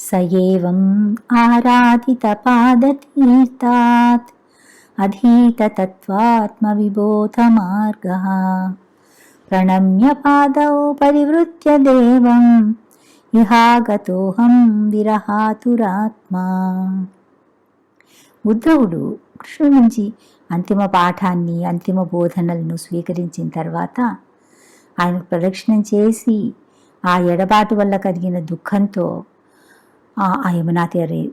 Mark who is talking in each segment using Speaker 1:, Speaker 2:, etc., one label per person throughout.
Speaker 1: स एवम् आराधितपादतीर्थात् अधीततत्त्वात्मविबोधमार्गः प्रणम्य पादौ परिवृत्य देवम् ఇహాగతోహం విరహాతురాత్మా. ఉద్ధవుడు కృష్ణుడి నుంచి అంతిమ పాఠాన్ని, అంతిమ బోధనలను స్వీకరించిన తర్వాత ఆయనకు ప్రదక్షిణం చేసి ఆ ఎడబాటు వల్ల కలిగిన దుఃఖంతో ఆ యమునా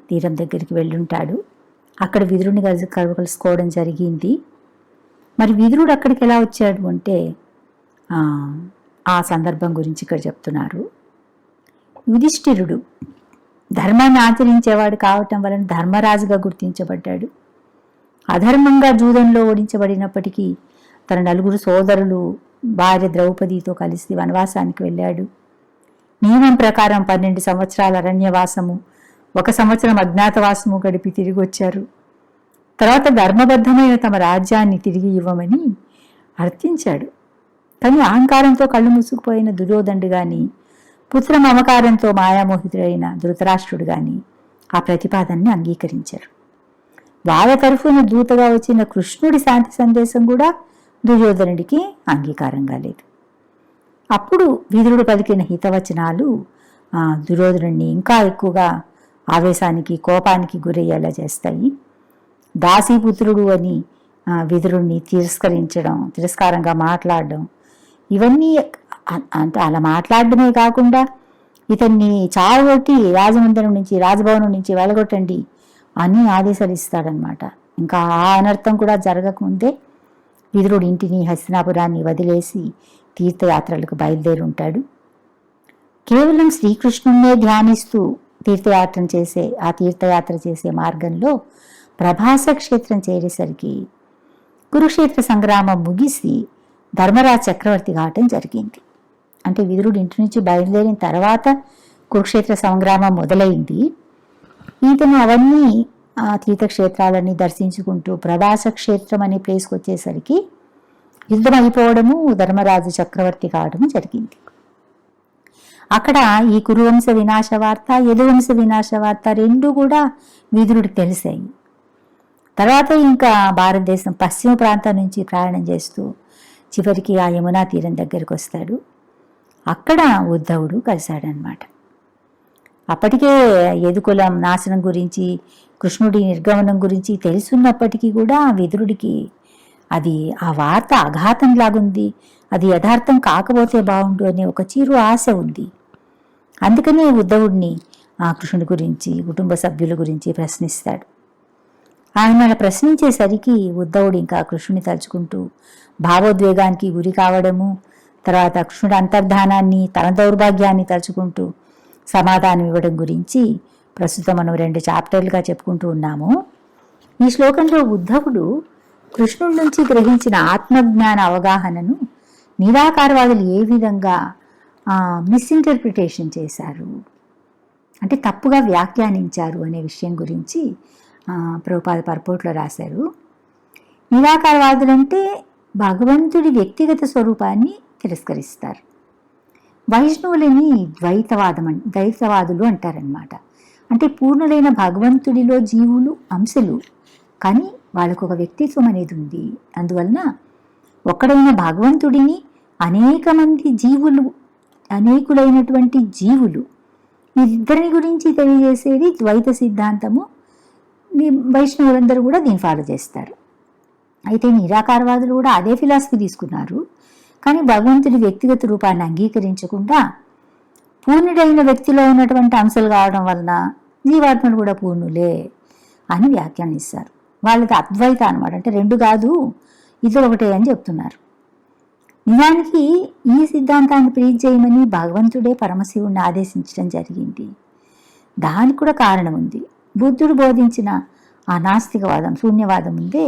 Speaker 1: తీరం దగ్గరికి వెళ్ళుంటాడు. అక్కడ విదురుని కలుసుకోవడం జరిగింది. మరి విదురుడు అక్కడికి ఎలా వచ్చాడు అంటే ఆ సందర్భం గురించి ఇక్కడ చెప్తున్నారు. యుధిష్ఠిరుడు ధర్మాన్ని ఆచరించేవాడు కావటం వలన ధర్మరాజుగా గుర్తించబడ్డాడు. అధర్మంగా జూదంలో ఓడించబడినప్పటికీ తన నలుగురు సోదరులు భార్య ద్రౌపదితో కలిసి వనవాసానికి వెళ్ళాడు. నియమం ప్రకారం 12 సంవత్సరాల అరణ్యవాసము, 1 సంవత్సరం అజ్ఞాతవాసము గడిపి తిరిగి వచ్చారు. తర్వాత ధర్మబద్ధమైన తమ రాజ్యాన్ని తిరిగి ఇవ్వమని అర్థించాడు. కానీ అహంకారంతో కళ్ళు మూసుకుపోయిన దుర్యోధనుడు గాని, పుత్ర మమకారంతో మాయామోహితుడైన ధృతరాష్ట్రుడు గాని ఆ ప్రతిపాదనని అంగీకరించారు. వాళ్ళ తరఫున దూతగా వచ్చిన కృష్ణుడి శాంతి సందేశం కూడా దుర్యోధనుడికి అంగీకారంగా లేదు. అప్పుడు విదురుడు పలికిన హితవచనాలు దుర్యోధనుడిని ఇంకా ఎక్కువగా ఆవేశానికి, కోపానికి గురయ్యేలా చేస్తాయి. దాసీపుత్రుడు అని విదురుణ్ణి తిరస్కారంగా మాట్లాడడం, ఇవన్నీ అంటే అలా మాట్లాడడమే కాకుండా ఇతన్ని చావగొట్టి రాజమందిరం నుంచి, రాజభవనం నుంచి వెళ్ళగొట్టండి అని ఆదేశాలు ఇస్తాడనమాట. ఇంకా ఆ అనర్థం కూడా జరగకముందే విదురుడు ఇంటిని, హస్తినాపురాన్ని వదిలేసి తీర్థయాత్రలకు బయలుదేరి ఉంటాడు. కేవలం శ్రీకృష్ణున్నే ధ్యానిస్తూ తీర్థయాత్ర చేసే మార్గంలో ప్రభాస క్షేత్రం చేరేసరికి కురుక్షేత్ర సంగ్రామం ముగిసి ధర్మరాజ చక్రవర్తి కావటం జరిగింది. అంటే విదురుడు ఇంటి నుంచి బయలుదేరిన తర్వాత కురుక్షేత్ర సంగ్రామం మొదలైంది. ఈతను అవన్నీ తీర్థక్షేత్రాలన్నీ దర్శించుకుంటూ ప్రభాస క్షేత్రం అనే ప్లేస్కి వచ్చేసరికి యుద్ధం అయిపోవడము, ధర్మరాజు చక్రవర్తి కావడము జరిగింది. అక్కడ ఈ కురువంశ వినాశ వార్త, యదువంశ వినాశ వార్త రెండు కూడా విదురుడికి తెలిసాయి. తర్వాత ఇంకా భారతదేశం పశ్చిమ ప్రాంతం నుంచి ప్రయాణం చేస్తూ చివరికి ఆ యమునా తీరం దగ్గరికి వస్తాడు. అక్కడ ఉద్ధవుడు కలిశాడనమాట. అప్పటికే యదుకులం నాశనం గురించి, కృష్ణుడి నిర్గమనం గురించి తెలుసున్నప్పటికీ కూడా విదురుడికి అది ఆ వార్త అఘాతంలాగుంది, అది యథార్థం కాకపోతే బాగుండు అనే ఒక చిరు ఆశ ఉంది. అందుకనే ఉద్ధవుడిని ఆ కృష్ణుడి గురించి, కుటుంబ సభ్యుల గురించి ప్రశ్నిస్తాడు. ఆయన అలా ప్రశ్నించేసరికి ఉద్ధవుడు ఇంకా కృష్ణుని తలుచుకుంటూ భావోద్వేగానికి గురి కావడము, తర్వాత కృష్ణుడి అంతర్ధానాన్ని, తన దౌర్భాగ్యాన్ని తలుచుకుంటూ సమాధానం ఇవ్వడం గురించి ప్రస్తుతం మనం 2 చాప్టర్లుగా చెప్పుకుంటూ ఉన్నాము. ఈ శ్లోకంలో ఉద్ధవుడు కృష్ణుడి నుంచి గ్రహించిన ఆత్మజ్ఞాన అవగాహనను నిరాకారవాదులు ఏ విధంగా మిస్ఇంటర్ప్రిటేషన్ చేశారు, అంటే తప్పుగా వ్యాఖ్యానించారు అనే విషయం గురించి ప్రభుపాద పర్పోర్ట్లో రాశారు. నిరాకారవాదులంటే భగవంతుడి వ్యక్తిగత స్వరూపాన్ని తిరస్కరిస్తారు. వైష్ణవులని ద్వైతవాదులు అంటారనమాట. అంటే పూర్ణులైన భగవంతుడిలో జీవులు అంశలు, కానీ వాళ్ళకు ఒక వ్యక్తిత్వం అనేది ఉంది. అందువలన ఒక్కడైన భగవంతుడిని అనేకులైనటువంటి జీవులు వీరిద్దరిని గురించి తెలియజేసేది ద్వైత సిద్ధాంతము. వైష్ణవులందరూ కూడా దీన్ని ఫాలో చేస్తారు. అయితే నిరాకారవాదులు కూడా అదే ఫిలాసఫీ తీసుకున్నారు. కానీ భగవంతుడి వ్యక్తిగత రూపాన్ని అంగీకరించకుండా పూర్ణుడైన వ్యక్తిలో ఉన్నటువంటి అంశాలు కావడం వలన జీవాత్మలు కూడా పూర్ణులే అని వ్యాఖ్యానిస్తారు. వాళ్ళది అద్వైత అనమాట. అంటే 2 కాదు, ఇద్దరు ఒకటే అని చెప్తున్నారు. నిజానికి ఈ సిద్ధాంతాన్ని ప్రీచ్ చేయమని భగవంతుడే పరమశివుణ్ణి ఆదేశించడం జరిగింది. దానికి కూడా కారణం ఉంది. బుద్ధుడు బోధించిన ఆ నాస్తికవాదం, శూన్యవాదం ఉందే,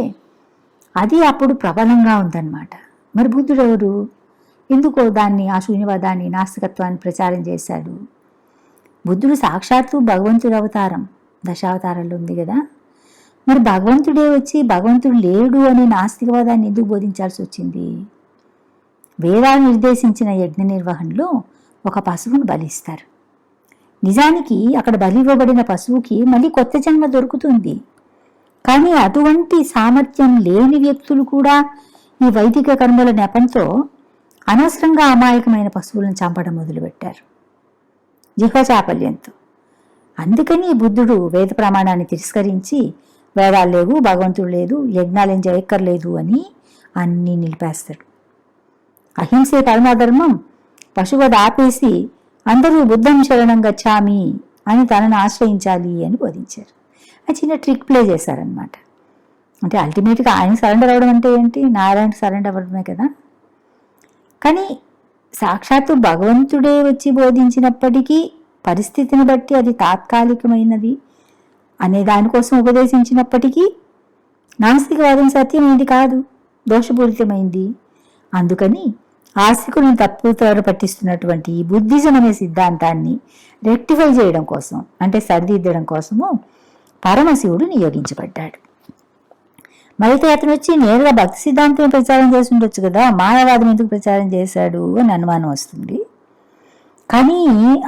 Speaker 1: అది అప్పుడు ప్రబలంగా ఉందన్నమాట. మరి బుద్ధుడు ఎవరు? ఎందుకో దాన్ని, ఆ శూన్యవాదాన్ని, నాస్తికత్వాన్ని ప్రచారం చేశాడు? బుద్ధుడు సాక్షాత్తు భగవంతుడి అవతారం, దశావతారాల్లో ఉంది కదా. మరి భగవంతుడే వచ్చి భగవంతుడు లేడు అనే నాస్తికవాదాన్ని ఎందుకు బోధించాల్సి వచ్చింది? వేదాలు నిర్దేశించిన యజ్ఞ నిర్వహణలో ఒక పశువును బలిస్తారు. నిజానికి అక్కడ బలి ఇవ్వబడిన పశువుకి మళ్ళీ కొత్త జన్మ దొరుకుతుంది. కానీ అటువంటి సామర్థ్యం లేని వ్యక్తులు కూడా ఈ వైదిక కర్మల నెపంతో అనవసరంగా అమాయకమైన పశువులను చంపడం మొదలుపెట్టారు జిహ్వచాపల్యంతో. అందుకని బుద్ధుడు వేద ప్రమాణాన్ని తిరస్కరించి వేదాలు లేవు, భగవంతుడు లేదు, యజ్ఞాలేం చేయక్కర్లేదు అని అన్నీ నిలిపేస్తాడు. అహింసే పరమధర్మం, పశువధ ఆపేసి అందరూ బుద్ధం శరణం గచ్చామి అని తనను ఆశ్రయించాలి అని బోధించారు. ఆ చిన్న ట్రిక్ ప్లే చేశారనమాట. అంటే అల్టిమేట్గా ఆయన సరెండర్ అవ్వడం అంటే ఏంటి, నారాయణ సరెండర్ అవ్వడమే కదా. కానీ సాక్షాత్తు భగవంతుడే వచ్చి బోధించినప్పటికీ పరిస్థితిని బట్టి అది తాత్కాలికమైనది అనే దానికోసం ఉపదేశించినప్పటికీ నాస్తికవాదం సత్యమైంది కాదు, దోషపూరితమైంది. అందుకని ఆస్తికులను తప్పుదారి పట్టిస్తున్నటువంటి ఈ బుద్ధిజం అనే సిద్ధాంతాన్ని రెక్టిఫై చేయడం కోసం, అంటే సరిదిద్దడం కోసము పరమశివుడు నియోగించబడ్డాడు. మరైతే అతను వచ్చి నేరుగా భక్తి సిద్ధాంతం ప్రచారం చేసి ఉండొచ్చు కదా, మాయావాదం ఎందుకు ప్రచారం చేశాడు అని అనుమానం వస్తుంది. కానీ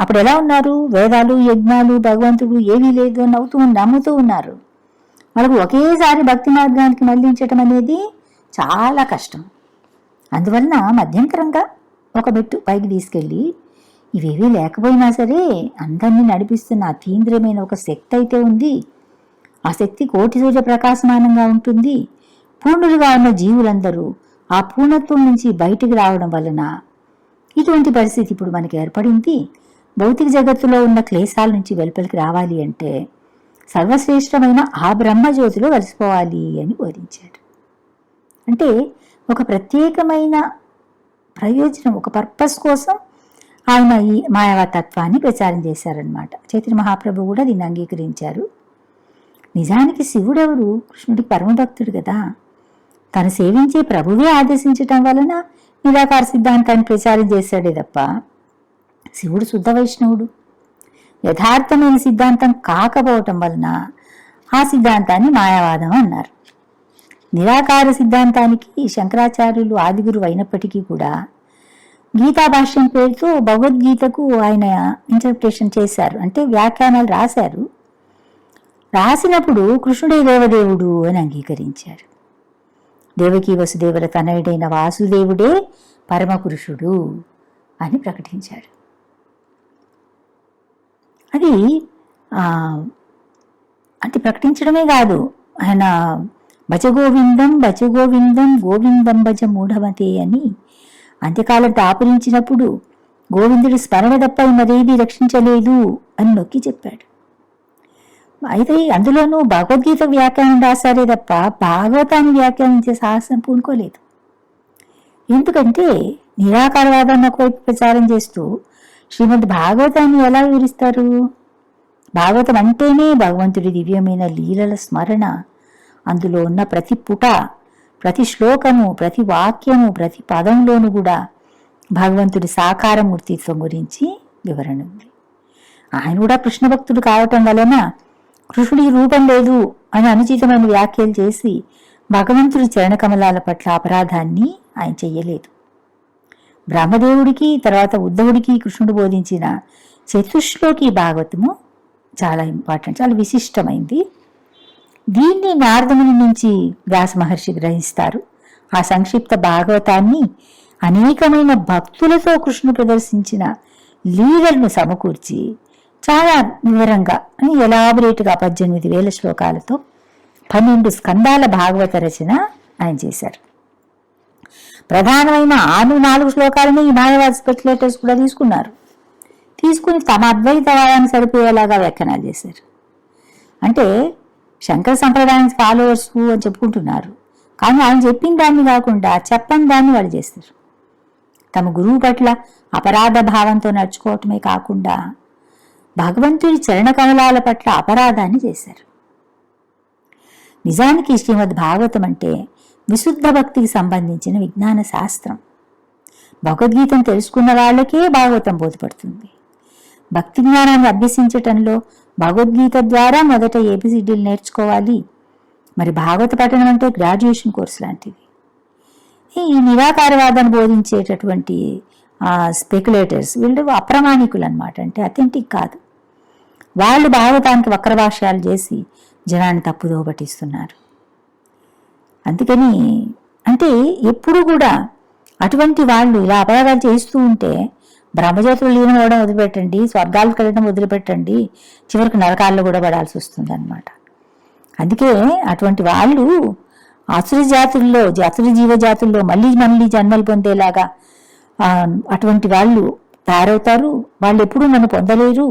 Speaker 1: అప్పుడు ఎలా ఉన్నారు, వేదాలు యజ్ఞాలు భగవంతుడు ఏమీ లేదు అని నమ్ముతూ ఉన్నారు. వాళ్ళకు ఒకేసారి భక్తి మార్గానికి మళ్లించటం అనేది చాలా కష్టం. అందువలన మధ్యంతరంగా ఒక మెట్టు పైకి తీసుకెళ్ళి ఇవేవీ లేకపోయినా సరే అందరినీ నడిపిస్తున్న అతీంద్రియమైన ఒక శక్తి అయితే ఉంది. ఆ శక్తి కోటి సూర్య ప్రకాశమానంగా ఉంటుంది. పూర్ణులుగా ఉన్న జీవులందరూ ఆ పూర్ణత్వం నుంచి బయటికి రావడం వలన ఇటువంటి పరిస్థితి ఇప్పుడు మనకి ఏర్పడింది. భౌతిక జగత్తులో ఉన్న క్లేశాల నుంచి వెలుపలికి రావాలి అంటే సర్వశ్రేష్టమైన ఆ బ్రహ్మజ్యోతిలో కలిసిపోవాలి అని బోధించాడు. అంటే ఒక ప్రత్యేకమైన ప్రయోజనం, ఒక పర్పస్ కోసం ఆయన ఈ మాయావతత్వాన్ని ప్రచారం చేశారనమాట. చైతన్య మహాప్రభు కూడా దీన్ని అంగీకరించారు. నిజానికి శివుడెవరు, కృష్ణుడికి పరమభక్తుడు కదా. తను సేవించే ప్రభువే ఆదేశించటం వలన నిరాకార సిద్ధాంతాన్ని ప్రచారం చేశాడే తప్ప శివుడు శుద్ధ వైష్ణవుడు. యథార్థమైన సిద్ధాంతం కాకపోవటం వలన ఆ సిద్ధాంతాన్ని మాయావాదం అన్నారు. నిరాకార సిద్ధాంతానికి శంకరాచార్యులు ఆదిగురు అయినప్పటికీ కూడా గీతా భాష్యం పేరుతో భగవద్గీతకు ఆయన ఇంటర్ప్రిటేషన్ చేశారు, అంటే వ్యాఖ్యానాలు రాశారు. రాసినప్పుడు కృష్ణుడే దేవదేవుడు అని అంగీకరించారు. దేవకీ వసుదేవుల తనయుడైన వాసుదేవుడే పరమపురుషుడు అని ప్రకటించాడు. అది అంటే ప్రకటించడమే కాదు, ఆయన భజగోవిందం భజగోవిందం గోవిందం భజ మూఢమతే అని అంత్యకాలం దాపురించినప్పుడు గోవిందుడి స్మరణ తప్ప మరేది రక్షించలేదు అని నొక్కి చెప్పాడు. అయితే అందులోనూ భగవద్గీత వ్యాఖ్యానం రాశారే తప్ప భాగవతాన్ని వ్యాఖ్యానించే సాహసం పూనుకోలేదు. ఎందుకంటే నిరాకారవాదాన్ని ఒకవైపు ప్రచారం చేస్తూ శ్రీమద్ భాగవతాన్ని ఎలా వివరిస్తారు? భాగవతం అంటేనే భగవంతుడి దివ్యమైన లీలల స్మరణ. అందులో ఉన్న ప్రతి పుట, ప్రతి శ్లోకము, ప్రతి వాక్యము, ప్రతి పదంలోనూ కూడా భగవంతుడి సాకారమూర్తిత్వం గురించి వివరణ ఉంది. ఆయన కూడా కృష్ణ భక్తుడు కావటం వలన కృష్ణుడికి రూపం లేదు అని అనుచితమైన వ్యాఖ్యలు చేసి భగవంతుడి చరణకమలాల పట్ల అపరాధాన్ని ఆయన చెయ్యలేదు. బ్రహ్మదేవుడికి తర్వాత ఉద్ధవుడికి కృష్ణుడు బోధించిన చతుశ్లోకి భాగవతము చాలా ఇంపార్టెంట్, చాలా విశిష్టమైంది. దీన్ని నారదముని నుంచి వ్యాస మహర్షి గ్రహిస్తారు. ఆ సంక్షిప్త భాగవతాన్ని అనేకమైన భక్తులతో కృష్ణుడు ప్రదర్శించిన లీలలను సమకూర్చి చాలా వివరంగా ఎలాబరేట్గా 18,000 శ్లోకాలతో 12 స్కందాల భాగవత రచన ఆయన చేశారు. ప్రధానమైన 4 శ్లోకాలని ఈ మాయవాద స్పెక్యులేటర్స్ కూడా తీసుకుని తమ అద్వైతవాదాన్ని సరిపోయేలాగా వ్యాఖ్యానాలు చేశారు. అంటే శంకర సంప్రదాయం ఫాలోవర్స్ అని చెప్పుకుంటున్నారు, కానీ ఆయన చెప్పిన దాన్ని కాకుండా చెప్పని దాన్ని వాళ్ళు చేస్తారు. తమ గురువు పట్ల అపరాధ భావంతో నడుచుకోవటమే కాకుండా భగవంతుడి చరణ కమలాల పట్ల అపరాధాన్ని చేశారు. నిజానికి శ్రీమద్ భాగవతం అంటే విశుద్ధ భక్తికి సంబంధించిన విజ్ఞాన శాస్త్రం. భగవద్గీతను తెలుసుకున్న వాళ్ళకే భాగవతం బోధపడుతుంది. భక్తి జ్ఞానాన్ని అభ్యసించటంలో భగవద్గీత ద్వారా మొదట ఏబిసిడీలు నేర్చుకోవాలి. మరి భాగవత పఠనం అంటే గ్రాడ్యుయేషన్ కోర్సు లాంటిది. ఈ నిరాకారవాదాన్ని బోధించేటటువంటి స్పెక్యులేటర్స్ వీళ్ళు అప్రమాణికులు అనమాట, అంటే అథెంటిక్ కాదు. వాళ్ళు భాగవతానికి వక్ర భాష్యాలు చేసి జనాన్ని తప్పుదో పట్టిస్తున్నారు. అందుకని అంటే ఎప్పుడు కూడా అటువంటి వాళ్ళు ఇలా అపరాధాలు చేస్తూ ఉంటే బ్రహ్మజ్యోతులు లీనం అవ్వడం వదిలిపెట్టండి, స్వర్గాలకు వెళ్ళడం వదిలిపెట్టండి, చివరికి నరకాల్లో కూడా పడాల్సి వస్తుంది అన్నమాట. అందుకే అటువంటి వాళ్ళు అసుర జాతుల్లో, అసుర జీవజాతుల్లో మళ్ళీ మళ్ళీ జన్మలు పొందేలాగా అటువంటి వాళ్ళు తయారవుతారు. వాళ్ళు ఎప్పుడూ నన్ను పొందలేరు,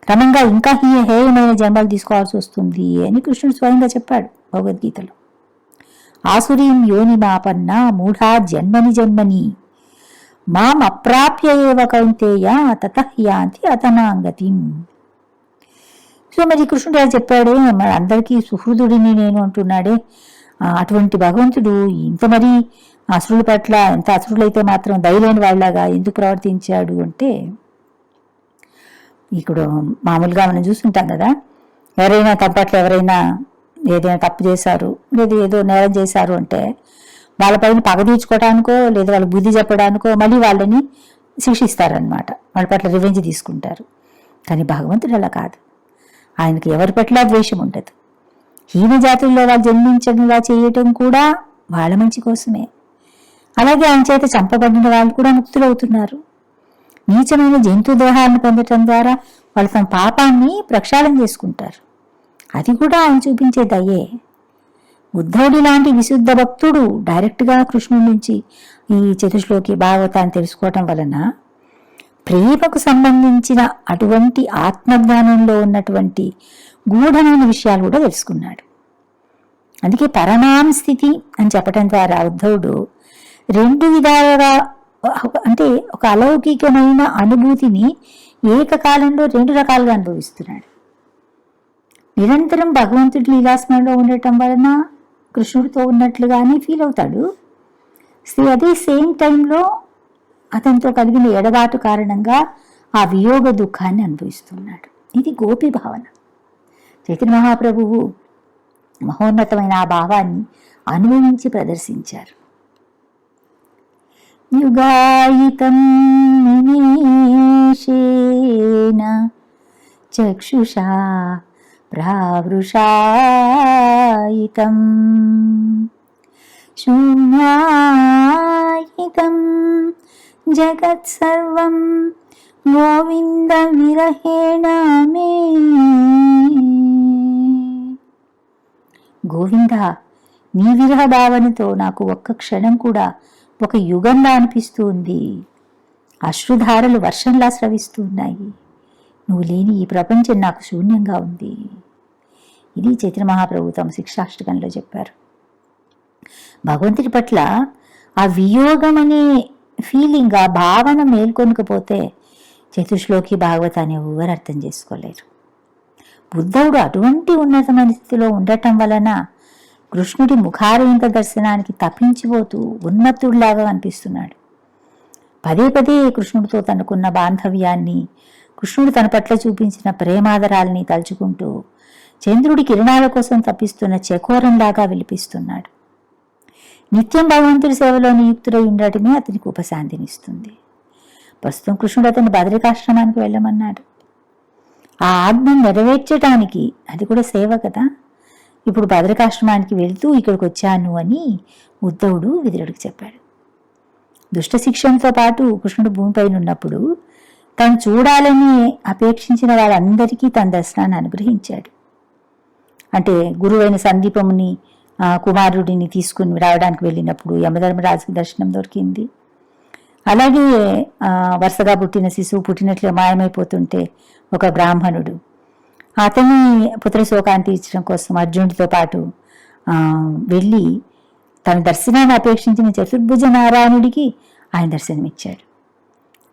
Speaker 1: క్రమంగా ఇంకా హేయమైన జన్మలు తీసుకోవాల్సి వస్తుంది అని కృష్ణుడు స్వయంగా చెప్పాడు భగవద్గీతలో. ఆసురీం యోనిమాపన్న మూఢా జన్మని జన్మని మాం అప్రాప్య ఏవ కౌంతేయ తతః యాంతి అతమాంగతిం. సో మరి కృష్ణుడు అలా చెప్పాడే, మరి అందరికీ సుహృదుడిని నేను అంటున్నాడే, అటువంటి భగవంతుడు ఇంత మరి అసురుల పట్ల ఎంత అసురులైతే మాత్రం ధైర్యమైన వాళ్ళగా ఎందుకు ప్రవర్తించాడు అంటే, ఇప్పుడు మామూలుగా మనం చూస్తుంటాం కదా, ఎవరైనా తప్పట్ల ఎవరైనా ఏదైనా తప్పు చేశారు లేదా ఏదో నేరం చేశారు అంటే వాళ్ళపైన పగ తీర్చుకోవడానికో లేదా వాళ్ళకి బుద్ధి చెప్పడానికో మళ్ళీ వాళ్ళని శిక్షిస్తారనమాట, వాళ్ళ పట్ల రివెంజ్ తీసుకుంటారు. కానీ భగవంతుడు అలా కాదు, ఆయనకి ఎవరి పట్ల ద్వేషం ఉండదు. హీన జాతుల్లో వాళ్ళు జన్మించడంగా చేయటం కూడా వాళ్ళ మంచి కోసమే. అలాగే ఆయన చేత చంపబడిన వాళ్ళు కూడా ముక్తులవుతున్నారు. నీచమైన జంతు దేహాలను పొందటం ద్వారా వాళ్ళు తమ పాపాన్ని ప్రక్షాళన చేసుకుంటారు. అది కూడా ఆయన చూపించే దయే. ఉద్ధవుడి లాంటి విశుద్ధ భక్తుడు డైరెక్ట్గా కృష్ణుడి నుంచి ఈ చతుశ్లోకి భాగవతాన్ని తెలుసుకోవటం వలన ప్రేమకు సంబంధించిన అటువంటి ఆత్మజ్ఞానంలో ఉన్నటువంటి గూఢమైన విషయాలు కూడా తెలుసుకున్నాడు. అందుకే పరమాం స్థితి అని చెప్పటం ద్వారా ఉద్ధవుడు రెండు విధాలుగా అంటే ఒక అలౌకికమైన అనుభూతిని ఏకకాలంలో రెండు రకాలుగా అనుభవిస్తున్నాడు. నిరంతరం భగవంతుడి లీలాస్మరణలో ఉండటం వలన కృష్ణుడితో ఉన్నట్లుగానే ఫీల్ అవుతాడు. అదే సేమ్ టైంలో అతనితో కలిగిన ఎడబాటు కారణంగా ఆ వియోగ దుఃఖాన్ని అనుభవిస్తున్నాడు. ఇది గోపి భావన. చైతన్య మహాప్రభువు మహోన్నతమైన ఆ భావాన్ని అనుభవించి ప్రదర్శించారు. యుగాయితం నిమేషేన చక్షుషా ప్రావృషాయితం శూన్యాయితం జగత్సర్వం గోవింద విరహేణ మే. గోవింద, నీ విరహ భావనతో నాకు ఒక్క క్షణం కూడా ఒక యుగంలా అనిపిస్తూ ఉంది. అశ్రుధారలు వర్షంలా స్రవిస్తూ ఉన్నాయి. నువ్వు లేని ఈ ప్రపంచం నాకు శూన్యంగా ఉంది. ఇది చైతన్య మహాప్రభు తమ శిక్షాష్టకంలో చెప్పారు. భగవంతుడి పట్ల ఆ వియోగం అనే ఫీలింగ్, ఆ భావన మేల్కొనకపోతే చతుశ్లోకి భాగవతాన్ని ఎవరు అర్థం చేసుకోలేరు. బుద్ధుడు అటువంటి ఉన్నతమైన స్థితిలో ఉండటం వలన కృష్ణుడి ముఖారవింద దర్శనానికి తప్పించిపోతూ ఉన్మత్తుడిలాగా అనిపిస్తున్నాడు. పదే పదే కృష్ణుడితో తనకున్న బాంధవ్యాన్ని, కృష్ణుడు తన పట్ల చూపించిన ప్రేమాదరాల్ని తలుచుకుంటూ చంద్రుడి కిరణాల కోసం తప్పిస్తున్న చకోరంలాగా విలిపిస్తున్నాడు. నిత్యం భగవంతుడి సేవలో నియుక్తుడై ఉండటమే అతనికి ఉపశాంతినిస్తుంది. ప్రస్తుతం కృష్ణుడు అతన్ని బదరికాశ్రమానికి వెళ్ళమన్నాడు. ఆ ఆజ్ఞను నెరవేర్చడానికి, అది కూడా సేవ కదా, ఇప్పుడు బదరికాశ్రమానికి వెళుతూ ఇక్కడికి వచ్చాను అని ఉద్ధవుడు విదురుడికి చెప్పాడు. దుష్ట శిక్షణతో పాటు కృష్ణుడు భూమిపైన ఉన్నప్పుడు తను చూడాలని అపేక్షించిన వాళ్ళందరికీ తన దర్శనాన్ని అనుగ్రహించాడు. అంటే గురువైన సందీపముని కుమారుడిని తీసుకుని రావడానికి వెళ్ళినప్పుడు యమధర్మరాజుకి దర్శనం దొరికింది. అలాగే వరుసగా పుట్టిన శిశువు పుట్టినట్లు మాయమైపోతుంటే ఒక బ్రాహ్మణుడు అతని పుత్రశోకాన్ని తీర్చడం కోసం అర్జునుడితో పాటు వెళ్ళి తన దర్శనాన్ని అపేక్షించిన చతుర్భుజ నారాయణుడికి ఆయన దర్శనమిచ్చాడు.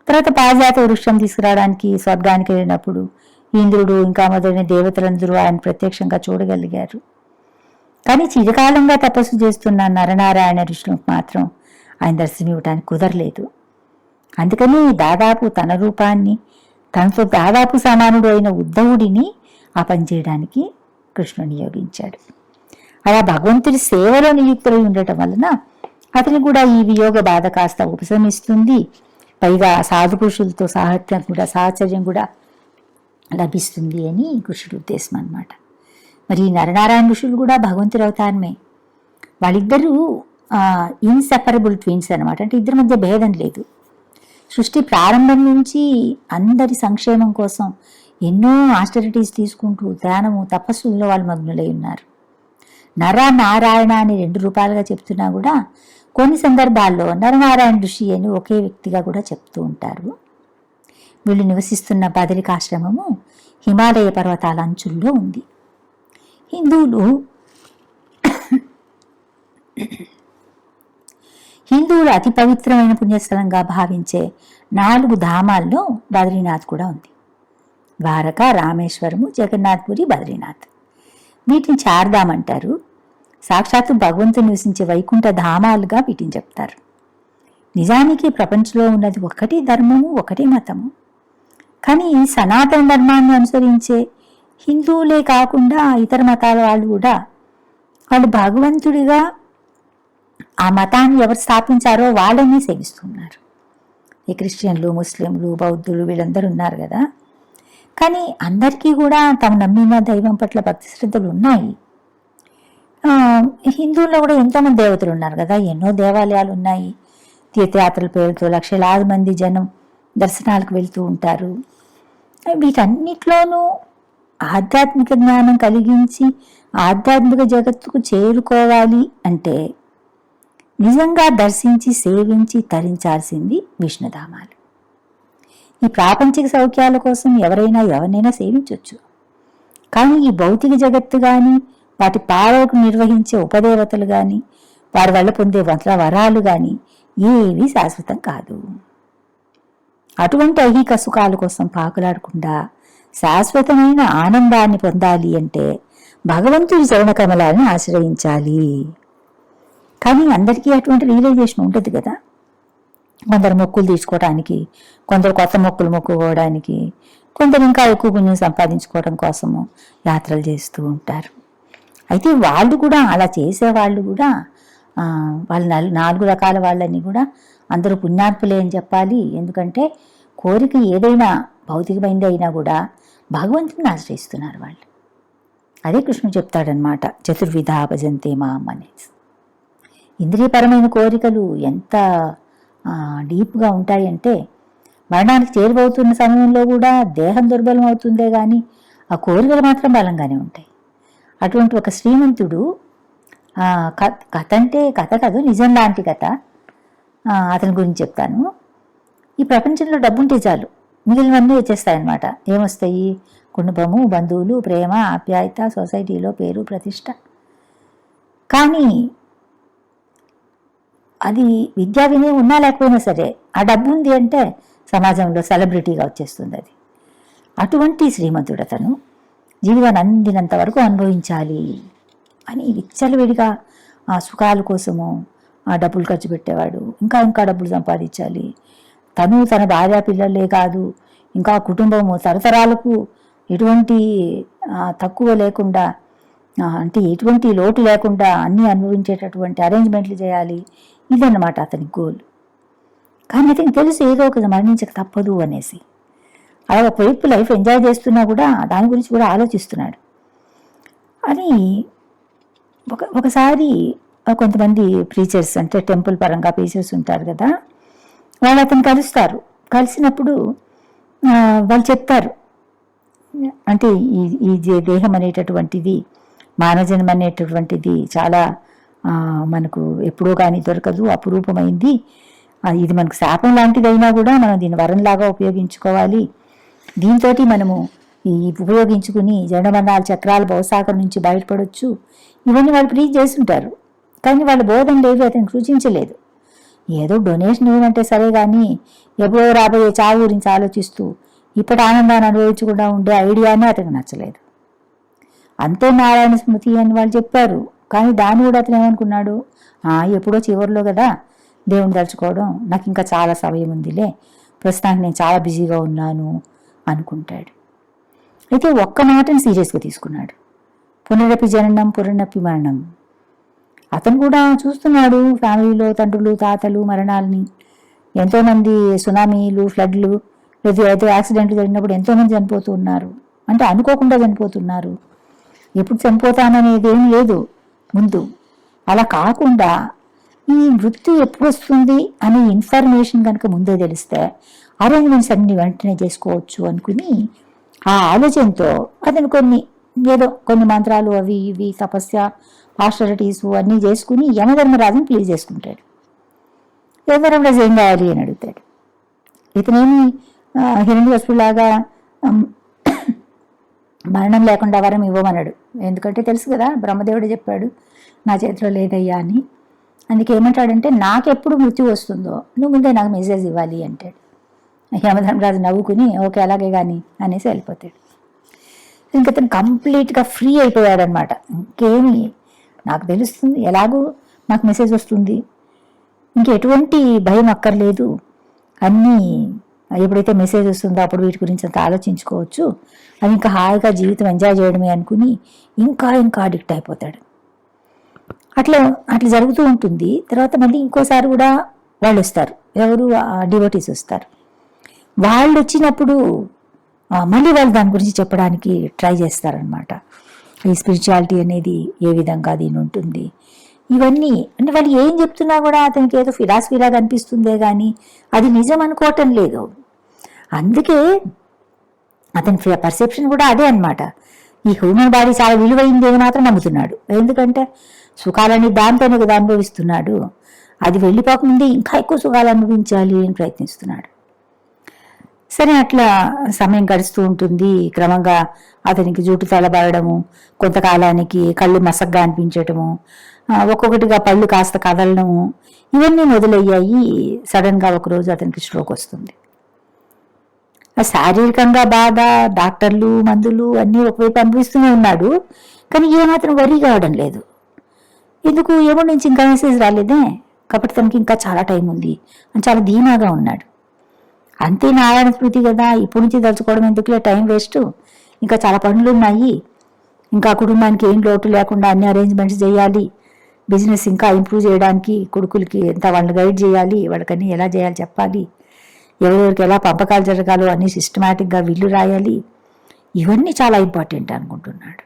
Speaker 1: తర్వాత పారిజాత వృక్షం తీసుకురావడానికి స్వర్గానికి వెళ్ళినప్పుడు ఇంద్రుడు ఇంకా మొదలైన దేవతలందరూ ఆయన ప్రత్యక్షంగా చూడగలిగారు. కానీ చిరకాలంగా తపస్సు చేస్తున్న నరనారాయణ ఋషులకు మాత్రం ఆయన దర్శనం ఇవ్వడానికి కుదరలేదు. అందుకని దాదాపు తన రూపాన్ని, తనతో దాదాపు సమానుడు అయిన ఉద్ధవుడిని ఆ పని చేయడానికి కృష్ణుడు నియోగించాడు. అలా భగవంతుడి సేవలో నియుక్తులై ఉండటం వలన అతని కూడా ఈ వియోగ బాధ కాస్త ఉపశమిస్తుంది. పైగా సాధు పురుషులతో సాహచర్యం కూడా లభిస్తుంది అని కృష్ణుడి ఉద్దేశం అన్నమాట. మరి నరనారాయణ ఋషులు కూడా భగవంతుడి అవతారమే. వాళ్ళిద్దరూ ఇన్సెపరబుల్ ట్విన్స్ అనమాట. అంటే ఇద్దరి మధ్య భేదం లేదు. సృష్టి ప్రారంభం నుంచి అందరి సంక్షేమం కోసం ఎన్నో ఆస్టరిటీస్ తీసుకుంటూ ధ్యానము తపస్సుల్లో వాళ్ళు మగ్నులై ఉన్నారు. నర నారాయణ అని 2 రూపాలుగా చెప్తున్నా కూడా కొన్ని సందర్భాల్లో నరనారాయణ ఋషి అని ఒకే వ్యక్తిగా కూడా చెప్తూ ఉంటారు. వీళ్ళు నివసిస్తున్న బదరికాశ్రమము హిమాలయ పర్వతాల అంచుల్లో ఉంది. హిందువులు అతి పవిత్రమైన పుణ్యస్థలంగా భావించే 4 ధామాల్లో బద్రీనాథ్ కూడా ఉంది. ద్వారక, రామేశ్వరము, జగన్నాథ్పురి, బద్రీనాథ్. వీటిని చార్ధామ్ అంటారు. సాక్షాత్తు భగవంతుని నివసించే వైకుంఠ ధామాలుగా వీటిని చెప్తారు. నిజానికి ప్రపంచంలో ఉన్నది ఒకటి ధర్మము, ఒకటి మతము. కానీ సనాతన ధర్మాన్ని అనుసరించే హిందువులే కాకుండా ఇతర మతాల వాళ్ళు కూడా వాళ్ళు భగవంతుడిగా ఆ మతాన్ని ఎవరు స్థాపించారో వాళ్ళని సేవిస్తున్నారు. ఈ క్రిస్టియన్లు, ముస్లింలు, బౌద్ధులు వీళ్ళందరూ ఉన్నారు కదా. కానీ అందరికీ కూడా తాము నమ్మిన దైవం పట్ల భక్తి శ్రద్ధలు ఉన్నాయి. హిందువుల్లో కూడా ఎంతోమంది దేవతలు ఉన్నారు కదా, ఎన్నో దేవాలయాలు ఉన్నాయి. తీర్థయాత్రల పేరుతో లక్షలాది మంది జనం దర్శనాలకు వెళ్తూ ఉంటారు. వీటన్నిటిలోనూ ఆధ్యాత్మిక జ్ఞానం కలిగించి ఆధ్యాత్మిక జగత్తుకు చేరుకోవాలి అంటే నిజంగా దర్శించి సేవించి తరించాల్సింది విష్ణుధామాలు. ఈ ప్రాపంచిక సౌఖ్యాల కోసం ఎవరినైనా సేవించవచ్చు. కానీ ఈ భౌతిక జగత్తు కానీ వాటి పాలకు నిర్వహించే ఉపదేవతలు కానీ వారి వల్ల పొందే వరాలు కానీ ఏవి శాశ్వతం కాదు. అటువంటి ఐహిక సుఖాల కోసం పాకులాడకుండా శాశ్వతమైన ఆనందాన్ని పొందాలి అంటే భగవంతుడి చరణ కమలాన్ని ఆశ్రయించాలి. కానీ అందరికీ అటువంటి రియలైజేషన్ ఉంటుంది కదా. కొందరు మొక్కులు తీసుకోవడానికి, కొందరు కొత్త మొక్కులు మొక్కుకోవడానికి, కొందరు ఇంకా ఎక్కువ పుణ్యం సంపాదించుకోవడం కోసము యాత్రలు చేస్తూ ఉంటారు. అయితే వాళ్ళు కూడా అలా చేసేవాళ్ళు కూడా వాళ్ళు 4 రకాల వాళ్ళని కూడా అందరూ పుణ్యాత్ములే అని చెప్పాలి. ఎందుకంటే కోరిక ఏదైనా భౌతికమైనది అయినా కూడా భగవంతుని ఆశ్రయిస్తున్నారు వాళ్ళు. అదే కృష్ణుడు చెప్తాడనమాట, చతుర్విధా భజంతే మాం అనేసి. ఇంద్రియపరమైన కోరికలు ఎంత డీప్గా ఉంటాయంటే మరణానికి చేరువవుతున్న సమయంలో కూడా దేహం దుర్బలం అవుతుందే కానీ ఆ కోరికలు మాత్రం బలంగానే ఉంటాయి. అటువంటి ఒక శ్రీమంతుడు కథ అంటే కథ కాదు, నిజం లాంటి కథ, అతని గురించి చెప్తాను. ఈ ప్రపంచంలో డబ్బుంటే చాలు, మిగిలినవన్నీ వచ్చేస్తాయన్నమాట. ఏమొస్తాయి? కుటుంబము, బంధువులు, ప్రేమ, ఆప్యాయత, సొసైటీలో పేరు, ప్రతిష్ట. కానీ అది విద్యా వినయం ఉన్నా లేకపోయినా సరే ఆ డబ్బు ఉంది అంటే సమాజంలో సెలబ్రిటీగా వచ్చేస్తుంది అది. అటువంటి శ్రీమంతుడు అతను జీవితాన్ని అందినంత వరకు అనుభవించాలి అని విచ్చలవిడిగా ఆ సుఖాల కోసము ఆ డబ్బులు ఖర్చు పెట్టేవాడు. ఇంకా డబ్బులు సంపాదించాలి. తను తన భార్య పిల్లలే కాదు, ఇంకా కుటుంబము తరతరాలకు ఎటువంటి తక్కువ లేకుండా, అంటే ఎటువంటి లోటు లేకుండా అన్నీ అనుభవించేటటువంటి అరేంజ్మెంట్లు చేయాలి. ఇదన్నమాట అతని గోల్. కానీ అతనికి తెలుసు ఏదో ఒక మరణించక తప్పదు అనేసి. అలా ఒకవైపు లైఫ్ ఎంజాయ్ చేస్తున్నా కూడా దాని గురించి కూడా ఆలోచిస్తున్నాడు. అని ఒకసారి కొంతమంది ప్రీచర్స్, అంటే టెంపుల్ పరంగా ప్రీచర్స్ ఉంటారు కదా, వాళ్ళు అతను కలుస్తారు. కలిసినప్పుడు వాళ్ళు చెప్తారు, అంటే ఈ దేహం అనేటటువంటిది, మానవజన్మ అనేటటువంటిది చాలా మనకు ఎప్పుడో కానీ దొరకదు, అపురూపమైంది. ఇది మనకు శాపం లాంటిదైనా కూడా మనం దీన్ని వరంలాగా ఉపయోగించుకోవాలి. దీంతో మనము ఉపయోగించుకుని జనమరణాల చక్రాల భవసాగరం నుంచి బయటపడవచ్చు. ఇవన్నీ వాళ్ళు ప్రీచ్ చేస్తుంటారు. కానీ వాళ్ళ బోధన లేదు, అతనికి సూచించలేదు. ఏదో డొనేషన్ ఇవ్వమంటే సరే కానీ ఎప్పుడో రాబోయే చావు గురించి ఆలోచిస్తూ ఇప్పటి ఆనందాన్ని అనుభవించకుండా ఉండే ఐడియానే అతనికి నచ్చలేదు. అంతే నారాయణ స్మృతి అని వాళ్ళు చెప్పారు. కానీ దాన్ని కూడా అతను ఏమనుకున్నాడు, ఎప్పుడో చివరిలో కదా దేవుని తలుచుకోవడం, నాకు ఇంకా చాలా సమయం ఉందిలే, ప్రస్తుతానికి నేను చాలా బిజీగా ఉన్నాను అనుకుంటాడు. అయితే ఒక్క మాటని సీరియస్గా తీసుకున్నాడు, పునరపి జననం పునరపి మరణం. అతను కూడా చూస్తున్నాడు ఫ్యామిలీలో తండ్రులు తాతలు మరణాలని, ఎంతోమంది సునామీలు ఫ్లడ్లు ఏదో యాక్సిడెంట్లు జరిగినప్పుడు ఎంతోమంది చనిపోతూ ఉన్నారు. అంటే అనుకోకుండా చనిపోతున్నారు. ఎప్పుడు చనిపోతాననేది ఏం లేదు ముందు. అలా కాకుండా ఈ మృత్యు ఎప్పుడు వస్తుంది అనే ఇన్ఫర్మేషన్ కనుక ముందే తెలిస్తే అరేంజ్మెంట్స్ అన్ని వెంటనే చేసుకోవచ్చు అనుకుని ఆ ఆలోచనతో అతను కొన్ని మంత్రాలు అవి ఇవి తపస్య ఆస్టరిటీస్ అన్నీ చేసుకుని యమధర్మరాజుని ప్లీజ్ చేసుకుంటాడు. యమధర్మరాజు ఏం కావాలి అని అడుగుతాడు. ఇతనేమి హిరణ్యకశిపులాగా మరణం లేకుండా వరం ఇవ్వమన్నాడు. ఎందుకంటే తెలుసు కదా, బ్రహ్మదేవుడు చెప్పాడు నా చేతిలో లేదయ్యా అని. అందుకే ఏమంటాడంటే నాకెప్పుడు మృత్యు వస్తుందో నువ్వు ముందే నాకు మెసేజ్ ఇవ్వాలి అంటాడు. యమధర్మరాజు నవ్వుకుని ఓకే అలాగే కానీ అనేసి వెళ్ళిపోతాడు. ఇంక అతను కంప్లీట్గా ఫ్రీ అయిపోయాడనమాట. ఇంకేమి నాకు తెలుస్తుంది, ఎలాగూ నాకు మెసేజ్ వస్తుంది, ఇంకెటువంటి భయం అక్కర్లేదు, అన్నీ ఎప్పుడైతే మెసేజ్ వస్తుందో అప్పుడు వీటి గురించి అంత ఆలోచించుకోవచ్చు, అది ఇంకా హాయిగా జీవితం ఎంజాయ్ చేయడమే అనుకుని ఇంకా అడిక్ట్ అయిపోతాడు. అట్లా జరుగుతూ ఉంటుంది. తర్వాత మళ్ళీ ఇంకోసారి కూడా వాళ్ళు వస్తారు, ఎవరు డివోటీస్ వస్తారు. వాళ్ళు వచ్చినప్పుడు మళ్ళీ వాళ్ళు దాని గురించి చెప్పడానికి ట్రై చేస్తారనమాట. ఈ స్పిరిచువాలిటీ అనేది ఏ విధంగా దీని ఉంటుంది, ఇవన్నీ అంటే వాళ్ళు ఏం చెప్తున్నా కూడా అతనికి ఏదో ఫిలాసఫీలాగా అనిపిస్తుందే కానీ అది నిజం అనుకోవటం లేదు. అందుకే అతని పర్సెప్షన్ కూడా అదే అనమాట. ఈ హ్యూమన్ బాడీ చాలా విలువైంది అని మాత్రం నమ్ముతున్నాడు. ఎందుకంటే సుఖాలని దాంతోనే కదా అనుభవిస్తున్నాడు. అది వెళ్ళిపోకముందే ఇంకా ఎక్కువ సుఖాలు అనుభవించాలి అని ప్రయత్నిస్తున్నాడు. సరే అట్లా సమయం గడుస్తూ ఉంటుంది. క్రమంగా అతనికి జుట్టు తలబడము, కొంతకాలానికి కళ్ళు మసగ్గా అనిపించటము, ఒక్కొక్కటిగా పళ్ళు కాస్త కదలడము, ఇవన్నీ మొదలయ్యాయి. సడన్గా ఒకరోజు అతనికి స్ట్రోక్ వస్తుంది. శారీరకంగా బాధ, డాక్టర్లు మందులు అన్నీ ఒకవైపు అనుభవిస్తూనే ఉన్నాడు. కానీ ఏమాత్రం వరీ కావడం లేదు. ఎందుకు ఏమో నుంచి ఇంకా మెసేజ్ రాలేదే కాబట్టి తనకి ఇంకా చాలా టైం ఉంది అని చాలా ధీమాగా ఉన్నాడు. అంతే నారాయణ స్మృతి కదా, ఇప్పుడు నుంచి తలుచుకోవడం ఎందుకులే, టైం వేస్ట్, ఇంకా చాలా పనులు ఉన్నాయి, ఇంకా కుటుంబానికి ఏం లోటు లేకుండా అన్ని అరేంజ్మెంట్స్ చేయాలి, బిజినెస్ ఇంకా ఇంప్రూవ్ చేయడానికి కొడుకులకి ఎంత వాళ్ళని గైడ్ చేయాలి, వాళ్ళకన్నీ ఎలా చేయాలి చెప్పాలి, ఎవరెవరికి ఎలా పంపకాలు జరగాలో అన్నీ సిస్టమేటిక్గా విల్లు రాయాలి, ఇవన్నీ చాలా ఇంపార్టెంట్ అనుకుంటున్నాడు.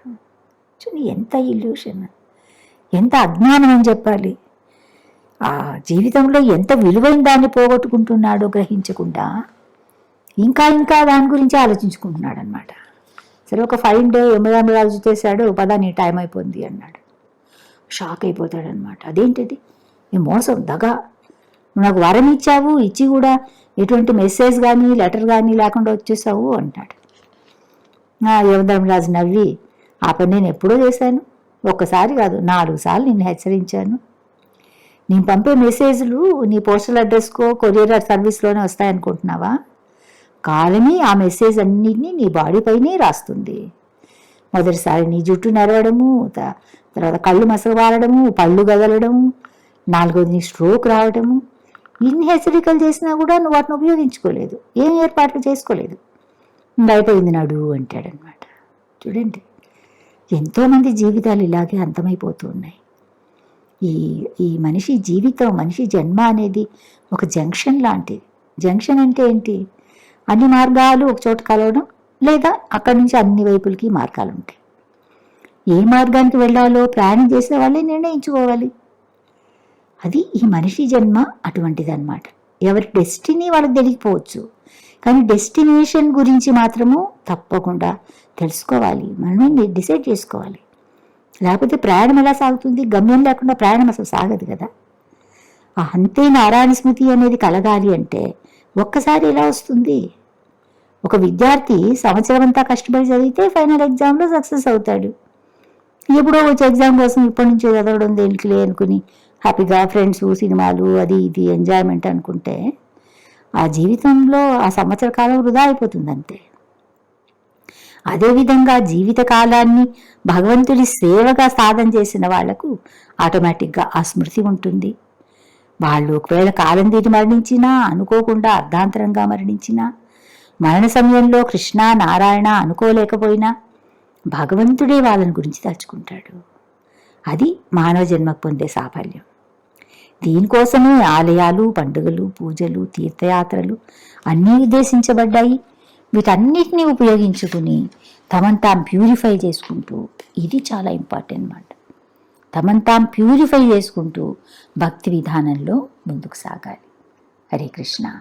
Speaker 1: చూడండి ఎంత ఇల్యూషన్, ఎంత అజ్ఞానం అని చెప్పాలి. ఆ జీవితంలో ఎంత విలువైన దాన్ని పోగొట్టుకుంటున్నాడో గ్రహించకుండా ఇంకా దాని గురించి ఆలోచించుకుంటున్నాడు అనమాట. సరే ఒక ఫైన్ డే యమధర్మరాజు చేశాడు, పదా నీ టైం అయిపోయింది అన్నాడు. షాక్ అయిపోతాడనమాట. అదేంటిది, ఈ మోసం దగా, నువ్వు నాకు వరం ఇచ్చావు, ఇచ్చి కూడా ఎటువంటి మెసేజ్ కానీ లెటర్ కానీ లేకుండా వచ్చేసావు అంటాడు. యమధర్మరాజు నవ్వి ఆ పని నేను ఎప్పుడో చేశాను, ఒక్కసారి కాదు 4 సార్లు నిన్ను హెచ్చరించాను. నేను పంపే మెసేజ్లు నీ పోస్టల్ అడ్రస్కో కొరియర్ సర్వీస్లోనే వస్తాయనుకుంటున్నావా? కాలమే ఆ మెసేజ్ అన్నిటినీ నీ బాడీ పైనే రాస్తుంది. మొదటిసారి నీ జుట్టు నెరవడము, తర్వాత కళ్ళు మసగవాలడము, పళ్ళు గదలడము, 4వది నీ స్ట్రోక్ రావడము, ఇన్ని హెచ్చరికలు చేసినా కూడా నువ్వు వాటిని ఉపయోగించుకోలేదు, ఏం ఏర్పాట్లు చేసుకోలేదు. అయిపోయింది నడు అంటాడనమాట. చూడండి ఎంతోమంది జీవితాలు ఇలాగే అంతమైపోతూ ఉన్నాయి. ఈ మనిషి జీవితం, మనిషి జన్మ అనేది ఒక జంక్షన్ లాంటిది. జంక్షన్ అంటే ఏంటి, అన్ని మార్గాలు ఒక చోట కలవడం, లేదా అక్కడి నుంచి అన్ని వైపులకి మార్గాలు ఉంటాయి. ఏ మార్గానికి వెళ్ళాలో ప్రయాణం చేసే వాళ్ళే నిర్ణయించుకోవాలి. అది ఈ మనిషి జన్మ అటువంటిది అనమాట. ఎవరి డెస్టినీ వాళ్ళకి తెలియకపోవచ్చు, కానీ డెస్టినేషన్ గురించి మాత్రము తప్పకుండా తెలుసుకోవాలి, మనమే డిసైడ్ చేసుకోవాలి. లేకపోతే ప్రయాణం ఎలా సాగుతుంది, గమ్యం లేకుండా ప్రయాణం అసలు సాగదు కదా. అంతే నారాయణ స్మృతి అనేది కలగాలి అంటే ఒక్కసారి ఎలా వస్తుంది? ఒక విద్యార్థి సంవత్సరం అంతా కష్టపడి చదివితే ఫైనల్ ఎగ్జామ్లో సక్సెస్ అవుతాడు. ఎప్పుడో వచ్చే ఎగ్జామ్ కోసం ఇప్పటి నుంచి చదవడం దేనికిలే అనుకుని హ్యాపీగా ఫ్రెండ్స్, సినిమాలు, అది ఇది ఎంజాయ్మెంట్ అనుకుంటే ఆ జీవితంలో ఆ సంవత్సర కాలం వృధా అయిపోతుంది అంతే. అదేవిధంగా జీవితకాలాన్ని భగవంతుడి సేవగా సాధన చేసిన వాళ్లకు ఆటోమేటిక్గా ఆ స్మృతి ఉంటుంది. వాళ్ళు ఒకవేళ కాలం తీరి మరణించినా, అనుకోకుండా అర్ధాంతరంగా మరణించినా, మరణ సమయంలో కృష్ణ నారాయణ అనుకోలేకపోయినా భగవంతుడే వాళ్ళని గురించి తలుచుకుంటాడు. అది మానవ జన్మకు పొందే సాఫల్యం. దీనికోసమే ఆలయాలు, పండుగలు, పూజలు, తీర్థయాత్రలు అన్నీ ఉద్దేశించబడ్డాయి. వీటన్నిటినీ ఉపయోగించుకుని తమను తాము ప్యూరిఫై చేసుకుంటూ, ఇది చాలా ఇంపార్టెంట్ అన్నమాట. తమను తాము ప్యూరిఫై చేసుకుంటూ భక్తి విధానంలో ముందుకు సాగాలి. హరే కృష్ణ.